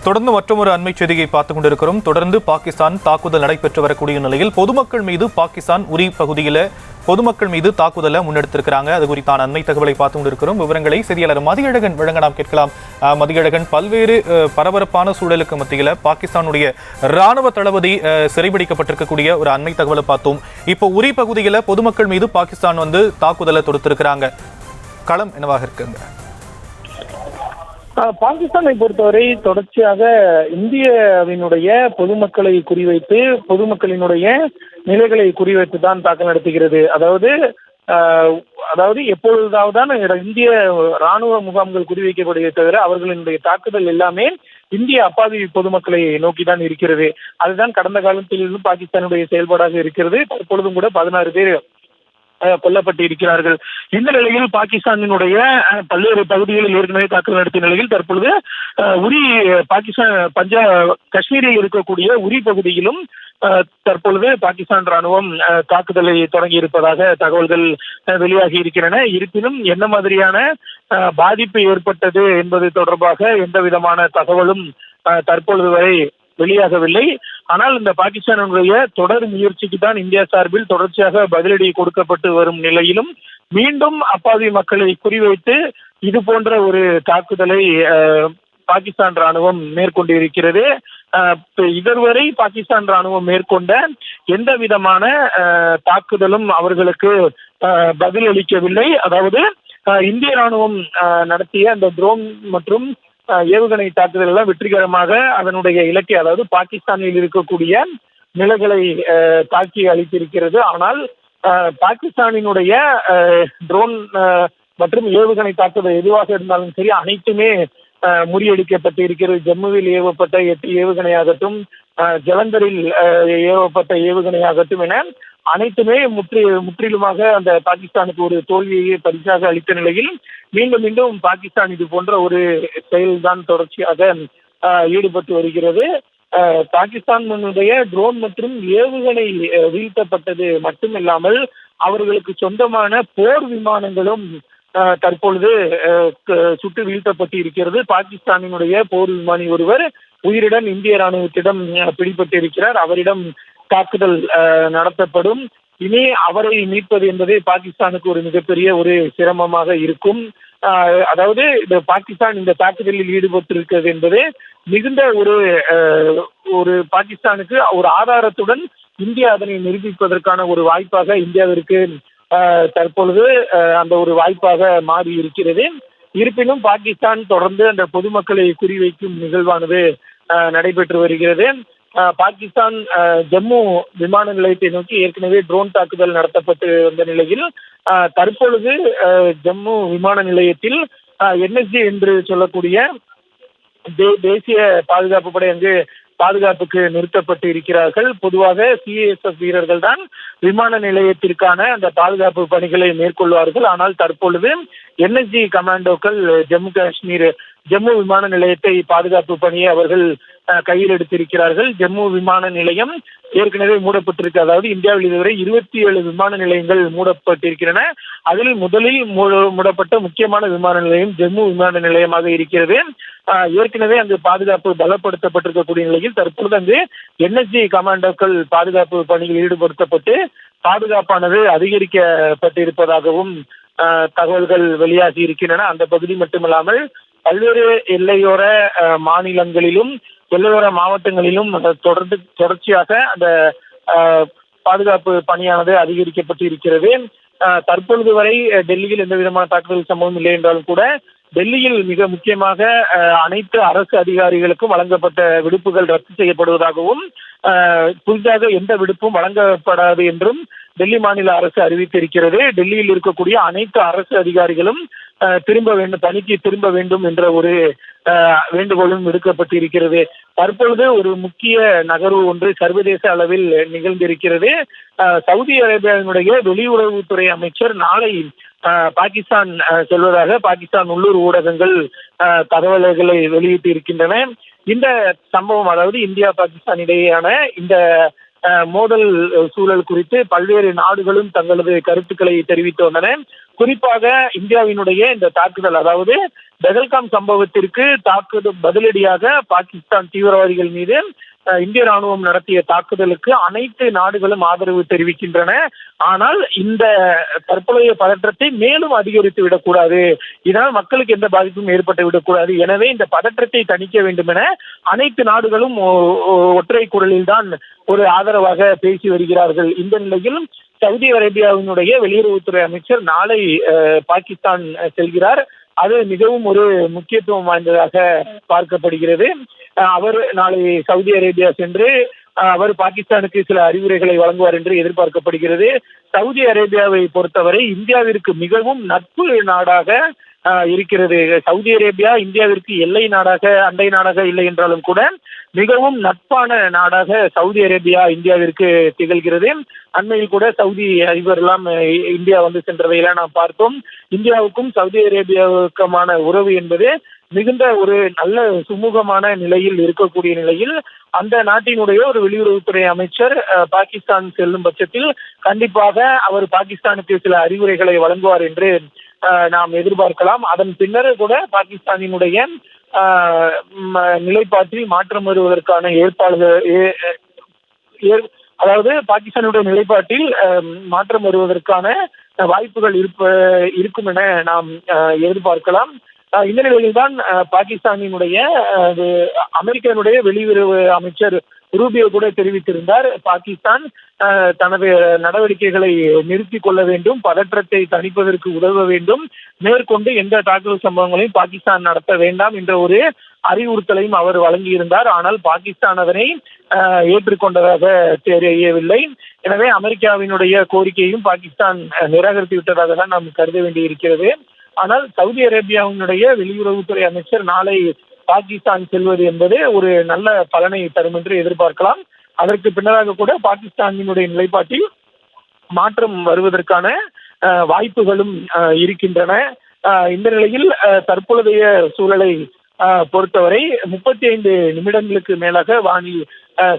தொடர்ந்து மற்றொரு அண்மை செய்தியை பார்த்துக் கொண்டிருக்கிறோம். தொடர்ந்து பாகிஸ்தான் தாக்குதல் நடைபெற்று வரக்கூடிய நிலையில் பொதுமக்கள் மீது பாகிஸ்தான் உரி பகுதியில் பொதுமக்கள் மீது தாக்குதலை முன்னெடுத்திருக்கிறாங்க. அது குறித்தான அண்மை தகவலை பார்த்துக் கொண்டிருக்கிறோம். விவரங்களை செய்தியாளர் மதியழகன் வழங்க நாம் கேட்கலாம். மதியழகன், பல்வேறு பரபரப்பான சூழலுக்கு மத்தியில் பாகிஸ்தானுடைய ராணுவ தளபதி சிறைபிடிக்கப்பட்டிருக்கக்கூடிய ஒரு அண்மை தகவலை பார்த்தோம். இப்போ உரி பகுதியில் பொதுமக்கள் மீது பாகிஸ்தான் தாக்குதலை தொடுத்திருக்கிறாங்க. களம் என்னவாக இருக்குங்க? பாகிஸ்தானை பொறுத்தவரை தொடர்ச்சியாக இந்தியாவினுடைய பொதுமக்களை குறிவைத்து பொதுமக்களினுடைய நிலைகளை குறிவைத்து தான் தாக்கல் நடத்துகிறது. அதாவது எப்பொழுதாவதுதான் இந்திய ராணுவ முகாம்கள் குறிவைக்கப்படுவதை தவிர அவர்களினுடைய தாக்குதல் எல்லாமே இந்திய அப்பாவி பொதுமக்களை நோக்கிதான் இருக்கிறது. அதுதான் கடந்த காலத்திலிருந்து பாகிஸ்தானுடைய செயல்பாடாக இருக்கிறது. தற்பொழுதும் கூட 16 பேர் கொல்லப்பட்டு இருக்கிறார்கள். இந்த நிலையில் பாகிஸ்தானினுடைய பல்வேறு பகுதிகளில் ஏற்கனவே தாக்குதல் நடத்திய நிலையில் தற்பொழுது உரி பாகிஸ்தான் காஷ்மீரில் இருக்கக்கூடிய உரி பகுதியிலும் தற்பொழுது பாகிஸ்தான் ராணுவம் தாக்குதலை தொடங்கி இருப்பதாக தகவல்கள் வெளியாகி இருக்கின்றன. இருப்பினும் என்ன மாதிரியான பாதிப்பு ஏற்பட்டது என்பது தொடர்பாக எந்த விதமான தகவலும் தற்பொழுது வரை வெளியாகவில்லை. ஆனால் இந்த பாகிஸ்தானுடைய தொடர் முயற்சிக்கு தான் இந்தியா சார்பில் தொடர்ச்சியாக பதிலடி கொடுக்கப்பட்டு வரும் நிலையிலும் மீண்டும் அப்பாவி மக்களை குறிவைத்து இது போன்ற ஒரு தாக்குதலை பாகிஸ்தான் ராணுவம் மேற்கொண்டு இருக்கிறது. இதுவரை பாகிஸ்தான் ராணுவம் மேற்கொண்ட எந்த விதமான தாக்குதலும் அவர்களுக்கு பதிலளிக்கவில்லை. அதாவது இந்திய ராணுவம் நடத்திய அந்த ட்ரோன் மற்றும் ஏவுகணை தாக்குதல் எல்லாம் வெற்றிகரமாக அதனுடைய இலக்கை, அதாவது பாகிஸ்தானில் இருக்கக்கூடிய நிலைகளை தாக்கி அளித்திருக்கிறது. ஆனால் பாகிஸ்தானினுடைய ட்ரோன் மற்றும் ஏவுகணை தாக்குதல் எதுவாக இருந்தாலும் சரி, அனைத்துமே முறியடிக்கப்பட்டு இருக்கிறது. ஜம்முவில் ஏவப்பட்ட 8 ஏவுகணையாகட்டும், ஜலந்தரில் ஏவப்பட்ட ஏவுகணையாகட்டும் என அனைத்துமே முற்றிலுமாக அந்த பாகிஸ்தானுக்கு ஒரு தோல்வியை பரிசாக அளித்த நிலையில் மீண்டும் மீண்டும் பாகிஸ்தான் இது போன்ற ஒரு செயல்தான் தொடர்ச்சியாக ஈடுபட்டு வருகிறது. பாகிஸ்தானுடைய ட்ரோன் மற்றும் ஏவுகணை வீழ்த்தப்பட்டது மட்டுமில்லாமல் அவர்களுக்கு சொந்தமான போர் விமானங்களும் தற்பொழுது சுட்டு வீழ்த்தப்பட்டு இருக்கிறது. பாகிஸ்தானினுடைய போர் விமானி ஒருவர் உயிருடன் இந்திய ராணுவத்திடம் பிடிபட்டு இருக்கிறார். அவரிடம் தாக்குதல் நடத்தப்படும். இனி அவரை மீட்பது என்பது பாகிஸ்தானுக்கு ஒரு மிகப்பெரிய ஒரு சிரமமாக இருக்கும். அதாவது இந்த பாகிஸ்தான் இந்த தாக்குதலில் ஈடுபட்டிருக்கிறது என்பது மிகுந்த ஒரு பாகிஸ்தானுக்கு ஒரு ஆதாரத்துடன் இந்தியா அதனை நிரூபிப்பதற்கான ஒரு வாய்ப்பாக இந்தியாவிற்கு தற்பொழுது அந்த ஒரு வாய்ப்பாக மாறி இருக்கிறது. இருப்பினும் பாகிஸ்தான் தொடர்ந்து அந்த பொதுமக்களை குறிவைக்கும் நிகழ்வானது நடைபெற்று வருகிறது. பாகிஸ்தான் ஜம்மு விமான நிலையத்தை நோக்கி ஏற்கனவே ட்ரோன் தாக்குதல் நடத்தப்பட்டு வந்த நிலையில் தற்பொழுது ஜம்மு விமான நிலையத்தில் NSG என்று சொல்லக்கூடிய தேசிய பாதுகாப்பு படை அங்கு பாதுகாப்புக்கு நிறுத்தப்பட்டு இருக்கிறார்கள். பொதுவாக CASF வீரர்கள் தான் விமான நிலையத்திற்கான அந்த பாதுகாப்பு பணிகளை மேற்கொள்வார்கள். ஆனால் தற்பொழுது NSG கமாண்டோக்கள் ஜம்மு விமான நிலையத்தை பாதுகாப்பு பணியை அவர்கள் கையில் எடுத்திருக்கிறார்கள். ஜம்மு விமான நிலையம் ஏற்கனவே மூடப்பட்டிருக்கு. அதாவது இந்தியாவில் இதுவரை 27 விமான நிலையங்கள் மூடப்பட்டிருக்கின்றன. அதில் முதலில் மூடப்பட்ட முக்கியமான விமான நிலையம் ஜம்மு விமான நிலையமாக இருக்கிறது. ஏற்கனவே அங்கு பாதுகாப்பு பலப்படுத்தப்பட்டிருக்கக்கூடிய நிலையில் தற்பொழுது அங்கு NSG கமாண்டோக்கள் பாதுகாப்பு பணியில் ஈடுபடுத்தப்பட்டு பாதுகாப்பானது அதிகரிக்கப்பட்டிருப்பதாகவும் தகவல்கள் வெளியாகி இருக்கின்றன. அந்த பகுதி மட்டுமல்லாமல் பல்வேறு எல்லையோர மாநிலங்களிலும் எல்லையோர மாவட்டங்களிலும் தொடர்ச்சியாக அந்த பாதுகாப்பு பணியானது அதிகரிக்கப்பட்டு இருக்கிறது. தற்பொழுது வரை டெல்லியில் எந்த விதமான தாக்குதல் சம்பவம் இல்லை என்றாலும் கூட டெல்லியில் மிக முக்கியமாக அனைத்து அரசு அதிகாரிகளுக்கும் வழங்கப்பட்ட விடுப்புகள் ரத்து செய்யப்படுவதாகவும் புதிதாக எந்த விடுப்பும் வழங்கப்படாது என்றும் டெல்லி மாநில அரசு அறிவித்திருக்கிறது. டெல்லியில் இருக்கக்கூடிய அனைத்து அரசு அதிகாரிகளும் பணிக்கு திரும்ப வேண்டும் என்ற ஒரு வேண்டுகோளும் விடுக்கப்பட்டிருக்கிறது. தற்பொழுது ஒரு முக்கிய நகர்வு ஒன்று சர்வதேச அளவில் நிகழ்ந்திருக்கிறது. சவுதி அரேபியாவினுடைய வெளியுறவுத்துறை அமைச்சர் நாளை பாகிஸ்தான் செல்வதாக பாகிஸ்தான் உள்ளூர் ஊடகங்கள் தகவல்களை வெளியிட்டு இருக்கின்றன. இந்த சம்பவம், அதாவது இந்தியா பாகிஸ்தான் இடையேயான இந்த மோதல் சூழல் குறித்து பல்வேறு நாடுகளும் தங்களது கருத்துக்களை தெரிவித்து வந்தன. குறிப்பாக இந்தியாவினுடைய இந்த தாக்குதல், அதாவது பெஹல்காம் சம்பவத்திற்கு பதிலடியாக பாகிஸ்தான் தீவிரவாதிகள் மீது இந்திய ராணுவம் நடத்திய தாக்குதலுக்கு அனைத்து நாடுகளும் ஆதரவு தெரிவிக்கின்றன. ஆனால் இந்த தற்போதைய பதற்றத்தை மேலும் அதிகரித்து விடக்கூடாது, இதனால் மக்களுக்கு எந்த பாதிப்பும் ஏற்பட்டு விடக்கூடாது. எனவே இந்த பதற்றத்தை தணிக்க வேண்டும் என அனைத்து நாடுகளும் ஒற்றை குரலில் தான் ஒரு ஆதரவாக பேசி வருகிறார்கள். இந்த நிலையில் சவுதி அரேபியாவினுடைய வெளியுறவுத்துறை அமைச்சர் நாளை பாகிஸ்தான் செல்கிறார். அது மிகவும் ஒரு முக்கியத்துவம் வாய்ந்ததாக பார்க்கப்படுகிறது. அவர் நாளை சவுதி அரேபியா சென்று அவர் பாகிஸ்தானுக்கு சில அறிவுரைகளை வழங்குவார் என்று எதிர்பார்க்கப்படுகிறது. சவுதி அரேபியாவை பொறுத்தவரை இந்தியாவிற்கு மிகவும் நட்பு நாடாக இருக்கிறது. சவுதி அரேபியா இந்தியாவிற்கு எல்லை நாடாக, அண்டை நாடாக இல்லை என்றாலும் கூட மிகவும் நட்பான நாடாக சவுதி அரேபியா இந்தியாவிற்கு திகழ்கிறது. அண்மையில் கூட சவுதி அதிபர் எல்லாம் இந்தியா வந்து சென்றதையெல்லாம் நாம் பார்த்தோம். இந்தியாவுக்கும் சவுதி அரேபியாவுக்குமான உறவு என்பது மிகுந்த ஒரு நல்ல சுமூகமான நிலையில் இருக்கக்கூடிய நிலையில் அந்த நாட்டினுடைய ஒரு வெளியுறவுத்துறை அமைச்சர் பாகிஸ்தான் செல்லும் பட்சத்தில் கண்டிப்பாக அவர் பாகிஸ்தானுக்கு சில அறிவுரைகளை வழங்குவார் என்று நாம் எதிர்பார்க்கலாம். அதன் பின்னர் கூட பாகிஸ்தானினுடைய நிலைப்பாட்டில் மாற்றம் வருவதற்கான அதாவது பாகிஸ்தானுடைய நிலைப்பாட்டில் மாற்றம் வருவதற்கான வாய்ப்புகள் இருக்கும் என நாம் எதிர்பார்க்கலாம். இந்த நிலையில்தான் பாகிஸ்தானினுடைய அமெரிக்காவுடைய வெளியுறவு அமைச்சர் ரூபியோ கூட தெரிவித்திருந்தார், பாகிஸ்தான் தனது நடவடிக்கைகளை நிறுத்திக் கொள்ள வேண்டும், பதற்றத்தை தணிப்பதற்கு உதவ வேண்டும், மேற்கொண்டு எந்த தாக்குதல் சம்பவங்களையும் பாகிஸ்தான் நடத்த வேண்டாம் என்ற ஒரு அறிவுறுத்தலையும் அவர் வழங்கியிருந்தார். ஆனால் பாகிஸ்தான் அதனை ஏற்றுக்கொண்டதாக தெரியவில்லை. எனவே அமெரிக்காவினுடைய கோரிக்கையும் பாகிஸ்தான் நிராகரித்து விட்டதாக தான் நாம் கருத வேண்டியிருக்கிறது. ஆனால் சவுதி அரேபியாவினுடைய வெளியுறவுத்துறை அமைச்சர் நாளை பாகிஸ்தான் செல்வது என்பது ஒரு நல்ல பலனை தரும் என்று எதிர்பார்க்கலாம். அதற்கு பின்னராக கூட பாகிஸ்தானினுடைய நிலைப்பாட்டில் மாற்றம் வருவதற்கான வாய்ப்புகளும் இருக்கின்றன. இந்த நிலையில் தற்பொழுதைய சூழலை பொறுத்தவரை 35 நிமிடங்களுக்கு மேலாக வானில்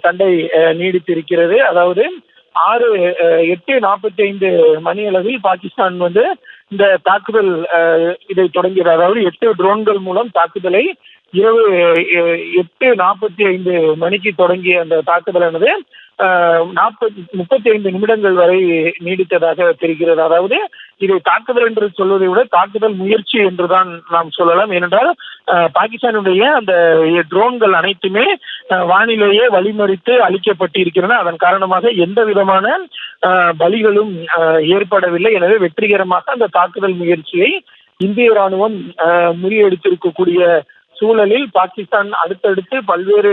சண்டை நீடித்திருக்கிறது. அதாவது 8:45 மணி அளவில் பாகிஸ்தான் வந்து இந்த தாக்குதல் இதை தொடங்கியது. அதாவது 8 ட்ரோன்கள் மூலம் தாக்குதலை இரவு 8:45 மணிக்கு தொடங்கிய அந்த தாக்குதலானது 35 நிமிடங்கள் வரை நீடித்ததாக தெரிகிறது. அதாவது இதை தாக்குதல் என்று சொல்வதை விட தாக்குதல் முயற்சி என்றுதான் நாம் சொல்லலாம். ஏனென்றால் பாகிஸ்தானுடைய அந்த ட்ரோன்கள் அனைத்துமே வானிலேயே வழிமறித்து அழிக்கப்பட்டு இருக்கின்றன. அதன் காரணமாக எந்த விதமான பலிகளும் ஏற்படவில்லை. எனவே வெற்றிகரமாக அந்த தாக்குதல் முயற்சியை இந்திய ராணுவம் முறியடித்திருக்கக்கூடிய சூழலில் பாகிஸ்தான் அடுத்தடுத்து பல்வேறு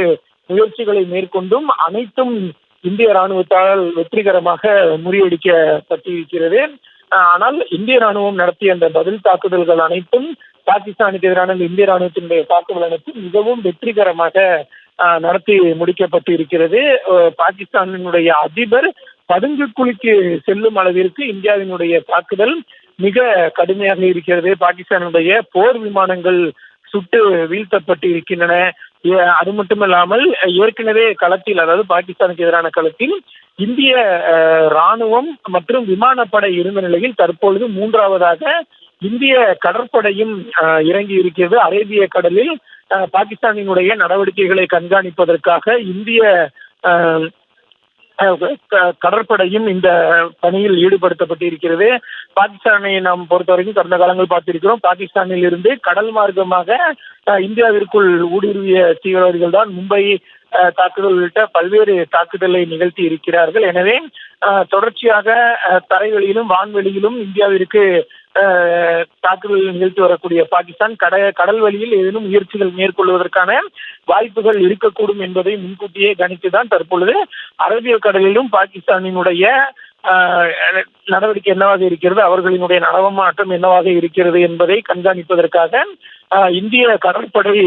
முயற்சிகளை மேற்கொண்டும் அனைத்தும் இந்திய ராணுவத்தால் வெற்றிகரமாக முறியடிக்கப்பட்டிருக்கிறது. ஆனால் இந்திய ராணுவம் நடத்திய அந்த பதில் தாக்குதல்கள் அனைத்தும் பாகிஸ்தானுக்கு எதிரான இந்திய ராணுவத்தினுடைய தாக்குதல் அனைத்தும் மிகவும் வெற்றிகரமாக நடத்தி முடிக்கப்பட்டு இருக்கிறது. பாகிஸ்தானினுடைய அதிபர் பதுங்கு குழிக்கு செல்லும் அளவிற்கு இந்தியாவினுடைய தாக்குதல் மிக கடுமையாக இருக்கிறது. பாகிஸ்தானுடைய போர் விமானங்கள் சுட்டு வீழ்த்தப்பட்டு இருக்கின்றன. அது மட்டுமல்லாமல் ஏற்கனவே களத்தில், அதாவது பாகிஸ்தானுக்கு எதிரான களத்தில் இந்திய ராணுவம் மற்றும் விமானப்படை இருந்த நிலையில் தற்பொழுது 3வதாக இந்திய கடற்படையும் இறங்கி இருக்கிறது. அரேபிய கடலில் பாகிஸ்தானினுடைய நடவடிக்கைகளை கண்காணிப்பதற்காக இந்திய கடற்படையும் இந்த பணியில் ஈடுபடுத்தப்பட்டு இருக்கிறது. பாகிஸ்தானை நாம் பொறுத்தவரைக்கும் கடந்த காலங்கள் பார்த்திருக்கிறோம். பாகிஸ்தானில் இருந்து கடல் மார்க்கமாக இந்தியாவிற்குள் ஊடுருவிய தீவிரவாதிகள் தான் மும்பை தாக்குதல் உள்ளிட்ட பல்வேறு தாக்குதலை நிகழ்த்தி இருக்கிறார்கள். எனவே தொடர்ச்சியாக தரைவெளியிலும் வான்வெளியிலும் இந்தியாவிற்கு தாக்குதல் நிகழ்த்தி வரக்கூடிய பாகிஸ்தான் கடல் வழியில் ஏதேனும் முயற்சிகள் மேற்கொள்வதற்கான வாய்ப்புகள் இருக்கக்கூடும் என்பதை முன்கூட்டியே கணித்துதான் தற்பொழுது அரேபிய கடலிலும் பாகிஸ்தானினுடைய நடவடிக்கை என்னவாக இருக்கிறது, அவர்களினுடைய நடமாட்டம் என்னவாக இருக்கிறது என்பதை கண்காணிப்பதற்காக இந்திய கடற்படை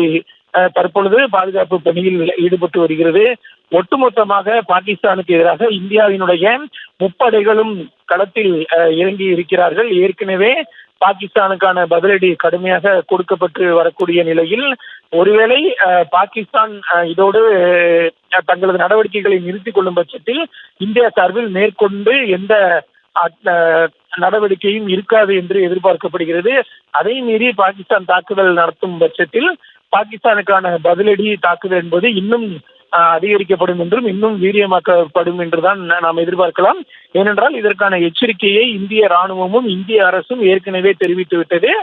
தற்பொழுது பாதுகாப்பு பணியில் ஈடுபட்டு வருகிறது. ஒட்டுமொத்தமாக பாகிஸ்தானுக்கு எதிராக இந்தியாவினுடைய முப்படைகளும் களத்தில் இறங்கி இருக்கிறார்கள். ஏற்கனவே பாகிஸ்தானுக்கான பதிலடி கடுமையாக கொடுக்கப்பட்டு வரக்கூடிய நிலையில் ஒருவேளை பாகிஸ்தான் இதோடு தங்களது நடவடிக்கைகளை நிறுத்திக் கொள்ளும் பட்சத்தில் இந்தியா சார்பில் மேற்கொண்டு எந்த நடவடிக்கையும் இருக்காது என்று எதிர்பார்க்கப்படுகிறது. அதை மீறி பாகிஸ்தான் தாக்குதல் நடத்தும் பட்சத்தில் பாகிஸ்தானுக்கான பதிலடி தாக்குதல் என்பது இன்னும் அதிகரிக்கப்படும் என்றும் இன்னும் வீரியமாக்கப்படும் என்றுதான் நாம் எதிர்பார்க்கலாம். ஏனென்றால் இதற்கான எச்சரிக்கையை இந்திய ராணுவமும் இந்திய அரசும் ஏற்கனவே தெரிவித்து விட்டது.